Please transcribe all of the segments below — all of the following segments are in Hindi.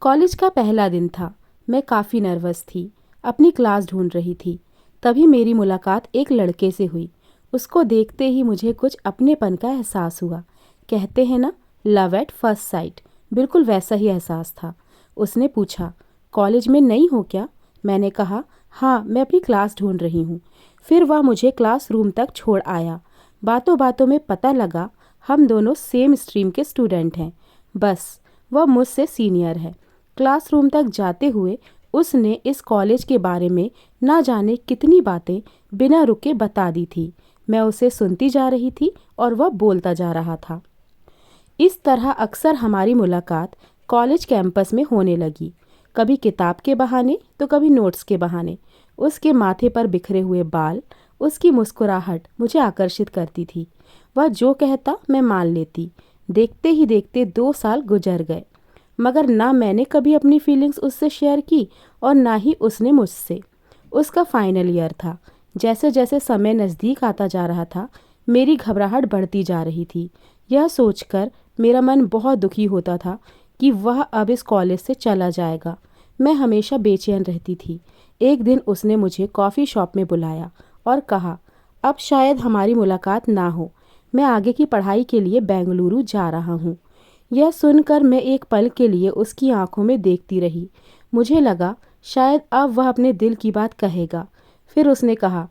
कॉलेज का पहला दिन था। मैं काफ़ी नर्वस थी, अपनी क्लास ढूंढ रही थी। तभी मेरी मुलाकात एक लड़के से हुई। उसको देखते ही मुझे कुछ अपनेपन का एहसास हुआ। कहते हैं ना, लव एट फर्स्ट साइट, बिल्कुल वैसा ही एहसास था। उसने पूछा, कॉलेज में नई हो क्या? मैंने कहा, हाँ, मैं अपनी क्लास ढूंढ रही हूँ। फिर वह मुझे क्लासरूम तक छोड़ आया। बातों बातों में पता लगा हम दोनों सेम स्ट्रीम के स्टूडेंट हैं, बस वह मुझसे सीनियर है। क्लासरूम तक जाते हुए उसने इस कॉलेज के बारे में ना जाने कितनी बातें बिना रुके बता दी थी। मैं उसे सुनती जा रही थी और वह बोलता जा रहा था। इस तरह अक्सर हमारी मुलाकात कॉलेज कैंपस में होने लगी, कभी किताब के बहाने तो कभी नोट्स के बहाने। उसके माथे पर बिखरे हुए बाल, उसकी मुस्कुराहट मुझे आकर्षित करती थी। वह जो कहता मैं मान लेती। देखते ही देखते 2 साल गुजर गए, मगर ना मैंने कभी अपनी फीलिंग्स उससे शेयर की और ना ही उसने मुझसे। उसका फाइनल ईयर था। जैसे जैसे समय नज़दीक आता जा रहा था, मेरी घबराहट बढ़ती जा रही थी। यह सोचकर मेरा मन बहुत दुखी होता था कि वह अब इस कॉलेज से चला जाएगा। मैं हमेशा बेचैन रहती थी। एक दिन उसने मुझे कॉफ़ी शॉप में बुलाया और कहा, अब शायद हमारी मुलाकात ना हो। मैं आगे की पढ़ाई के लिए बेंगलुरु जा रहा हूँ। यह सुनकर मैं एक पल के लिए उसकी आंखों में देखती रही। मुझे लगा शायद अब वह अपने दिल की बात कहेगा। फिर उसने कहा,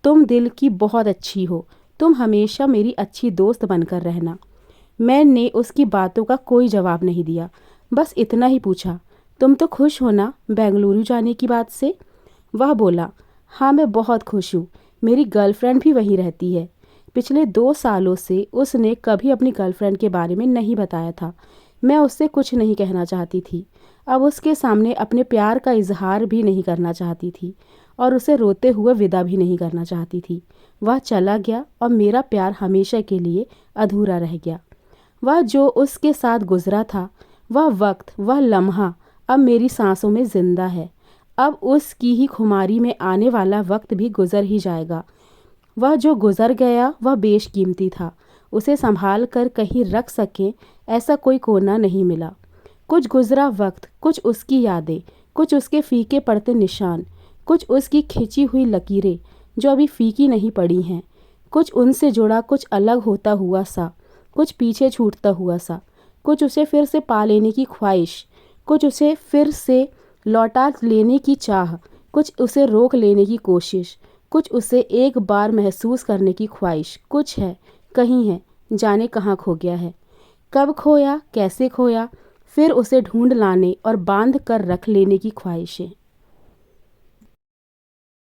तुम दिल की बहुत अच्छी हो, तुम हमेशा मेरी अच्छी दोस्त बनकर रहना। मैंने उसकी बातों का कोई जवाब नहीं दिया, बस इतना ही पूछा, तुम तो खुश हो ना बेंगलुरु जाने की बात से? वह बोला, हाँ, मैं बहुत खुश हूँ। मेरी गर्लफ्रेंड भी वहीं रहती है। पिछले 2 सालों से उसने कभी अपनी गर्लफ्रेंड के बारे में नहीं बताया था। मैं उससे कुछ नहीं कहना चाहती थी। अब उसके सामने अपने प्यार का इजहार भी नहीं करना चाहती थी और उसे रोते हुए विदा भी नहीं करना चाहती थी। वह चला गया और मेरा प्यार हमेशा के लिए अधूरा रह गया। वह जो उसके साथ गुजरा था, वह वक्त, वह लम्हा अब मेरी सांसों में जिंदा है। अब उसकी ही खुमारी में आने वाला वक्त भी गुजर ही जाएगा। वह जो गुजर गया वह बेशकीमती था। उसे संभाल कर कहीं रख सकें ऐसा कोई कोना नहीं मिला। कुछ गुजरा वक्त, कुछ उसकी यादें, कुछ उसके फीके पड़ते निशान, कुछ उसकी खिंची हुई लकीरें जो अभी फीकी नहीं पड़ी हैं। कुछ उनसे जुड़ा, कुछ अलग होता हुआ सा, कुछ पीछे छूटता हुआ सा, कुछ उसे फिर से पा लेने की ख्वाहिश, कुछ उसे फिर से लौटा लेने की चाह, कुछ उसे रोक लेने की कोशिश, कुछ उसे एक बार महसूस करने की ख्वाहिश। कुछ है, कहीं है, जाने कहाँ खो गया है, कब खोया, कैसे खोया, फिर उसे ढूंढ लाने और बांध कर रख लेने की ख्वाहिशें।